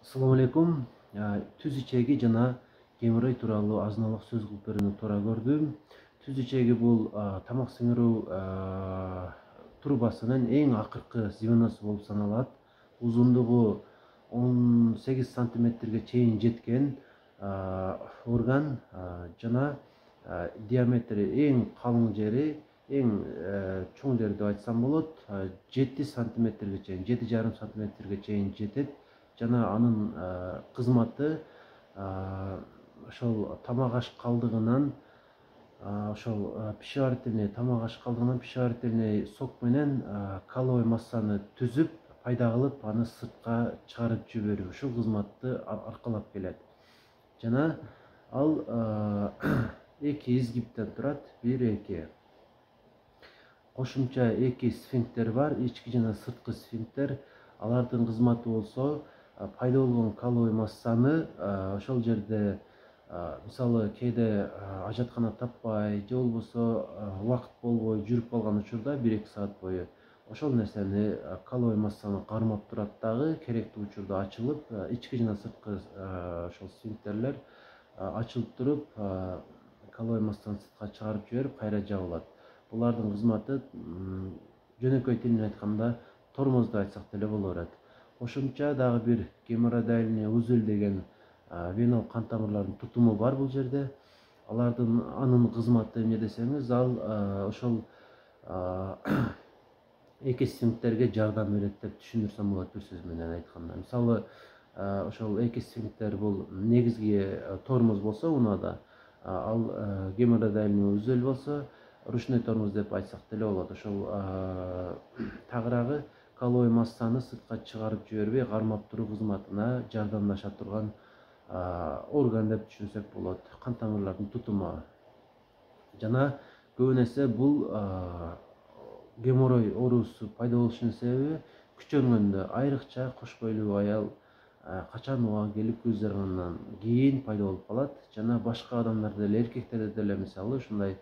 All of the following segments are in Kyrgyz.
Assalamu alaikum. Түз ичеги жана геморрой тууралуу азынаалык сөз кылып берүүнү туура көрдүм. Түз ичеги бул тамак сиңирүү трубасынын эң акыркы звеносу болуп саналат. Узундугу 18 сантиметрге чейин жеткен орган жана диаметри эң калың жери, эң чоң жери деп айтсам болот, 7 сантиметрге чейин, 7,5 сантиметрге чейин жетет. Жана анын кызматы ошол тамак аш калдыгынан пищеварительный сок менен каловый массаны түзүп, пайда кылып, аны сыртка чыгарып жиберүү ушул кызматты аркалап келет. Жана ал эки изгибтен турат, 1-2. Кошумча эки сфинктер бар, ички жана сырткы сфинктер. Алардын кызматы болсо пайда болгон каловый массаны ошол жерде, мисалы кээде ажаткана таппай же болбосо убакыт болбой жүрүп калган учурда 1-2 саат бою ошол нерсени каловый массаны кармап турат дагы, керектүү учурда ачылып, ички жана сырткы ошол сфинктерлер ачылып туруп, каловый массаны сыртка чыгарып жиберип, кайра жабылат. Булардын кызматы жөнөкөй тил менен айтканда тормоз деп айтсак деле боло берет. Кошумча дагы бир геморродальный узел деген венал кан тамырлардын тутуму бар бул жерде. Анын кызматы эмне десеңиз, ал ошол эки сфинктерге жардам берет деп түшүндүрсөм болот бир сөз менен айтканда. Мисалы ошол эки сфинктер бул негизги тормоз болсо унаада, ал геморродальный узел болсо ручной тормоз деп айтсак деле болот. Ошол тагыраагы каловый массаны сыртка чыгарып жибербей кармап туруу кызматына жардамдаша турган орган деп түшүнсөк болот. Кан тамырлардын тутуму. Жана көбүн эсе бул геморрой оорусу пайда болушунун себеби күчөнгөндө, айрыкча кош бойлуу аял качан убагы келип көз жаргандан кийин пайда болуп калат. Жана башка адамдарда деле, эркектерде деле мисалы ушундай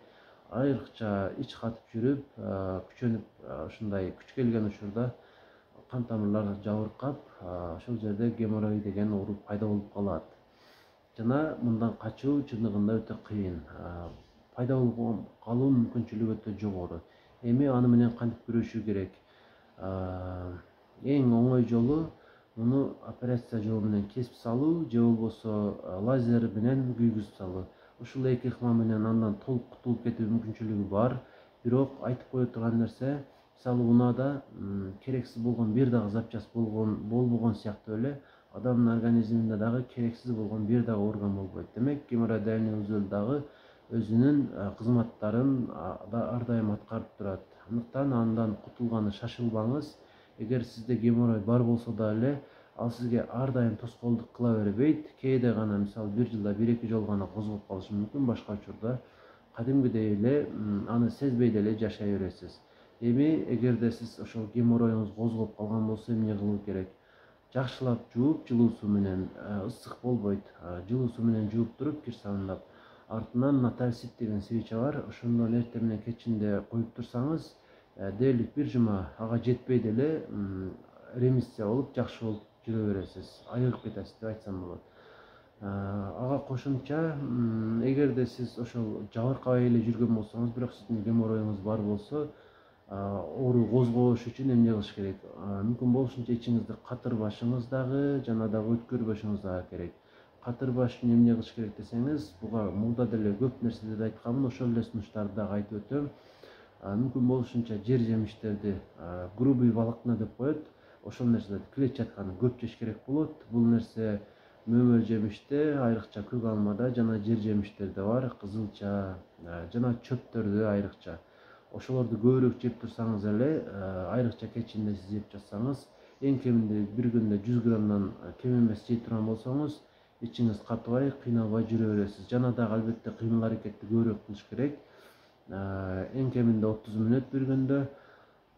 айрыкча ич катып жүрүп, күчөнүп, ушундай күч келген учурда кан тамырлар жабыркап, ошол жерде геморрой деген оору пайда болуп калат. Жана мындан качуу чындыгында өтө кыйын. Пайда болуп калуу мүмкүнчүлүгү өтө жогору. Эми аны менен кантип күрөшүү керек? Эң оңой жолу муну операция жолу менен кесип салуу же болбосо лазер менен күйгүзүп салуу. Ушул эки ыкма менен андан толук кутулуп кетүү мүмкүнчүлүгү бар. Бирок айтып кое турган нерсе, мисалы унаада керексиз болгон бир дагы запчасть болбогон сыяктуу эле адамдын организминде дагы керексиз болгон бир дагы орган болбойт. Демек, геморродальный узел дагы өзүнүн кызматтарын ар дайым аткарып турат. Андыктан андан кутулганы шашылбаңыз. Эгер сизде геморрой бар болсо да эле, ал сизге ар дайым тоскоолдук кыла бербейт. Кээде гана, мисалы бир жылда 1-2 жолу гана козгоп калышы мүмкүн, башка учурда кадимгидей эле аны сезбей деле жашай бересиз. Эми эгерде сиз ошол геморроюңуз козголуп калган болсо эмне кылуу керек? Жакшылап жууп, жылуу суу менен, ысык болбойт, жылуу суу менен жууп туруп, кир сабындап, артынан натальсит деген свеча бар, ошондон эртең менен кечинде коюп турсаңыз, дээрлик бир жума ага жетпей деле ремиссия болуп, жакшы болуп жүрө бересиз, айыгып кетесиз деп айтсам болот. Ага кошумча, эгерде сиз ошол жабыркабай эле жүргөн болсоңуз, бирок сиздин геморроюңуз бар болсо, оору козгобош үчүн эмне кылыш керек? Мүмкүн болушунча ичиңизди катырбашыңыз дагы, жана дагы өткөрбөшүңүз дагы керек. Катырбаш үчүн эмне кылыш керек десеңиз, буга мурда деле көп нерселерди айтканмын, ошол эле сунуштарды дагы айтып өтөм. Мүмкүн болушунча жер жемиштерди, грубый волокна деп коет, ошол нерселерди, клетчатканы көп жеш керек болот. Бул нерсе мөмө жемиште, айрыкча көк алмада жана жер жемиштерде бар, кызылча жана чөптөрдө айрыкча. Ошолорду көбүрөөк жеп турсаңыз эле, айрыкча кечинде сиз жеп жатсаңыз, эң кеминде бир күндө 100 граммдан кем эмес жей турган болсоңуз, ичиңиз катыбай, кыйналбай жүрө бересиз. Жана дагы албетте кыймыл аракетти көбүрөөк кылыш керек. Эң кеминде 30 мүнөт бир күндө.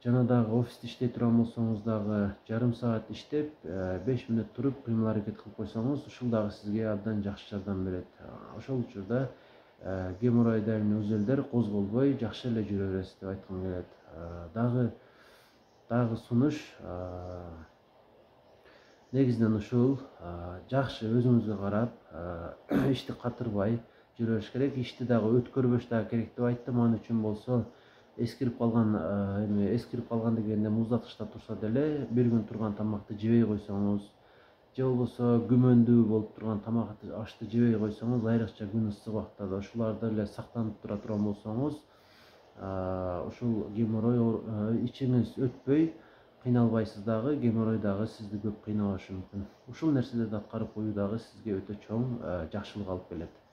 Жана дагы офисте иштей турган болсоңуз дагы жарым саат иштеп, 5 мүнөт туруп, кыймыл аракет кылып койсоңуз, ушул дагы сизге абдан жакшы жардам берет. Ошол учурда геморродальный узелдер козголбой, жакшы эле жүрө бересиз деп айткым келет. Дагы сунуш, негизинен ушул жакшы өзүңүзгө карап ишти катырбай жүрө бериш керек. Ишти дагы өткөрбөш дагы керек деп айттым. Ал үчүн болсо эскирип калган эскирип калган дегенде муздаткычта турса деле бир күн турган тамакты жебей койсоңуз же болбосо күмөндүү болуп турган тамак ашты жебей койсоңуз, айрыкча күн ысык убактарда ушуларды эле сактанып тура турган болсоңуз, ушул геморрой ичиңиз өтпөй кыйналбайсыз дагы, геморрой дагы сизди көп кыйнабашы мүмкүн. Ушул нерселерди аткарып коюу дагы сизге өтө чоң жакшылык алып келет.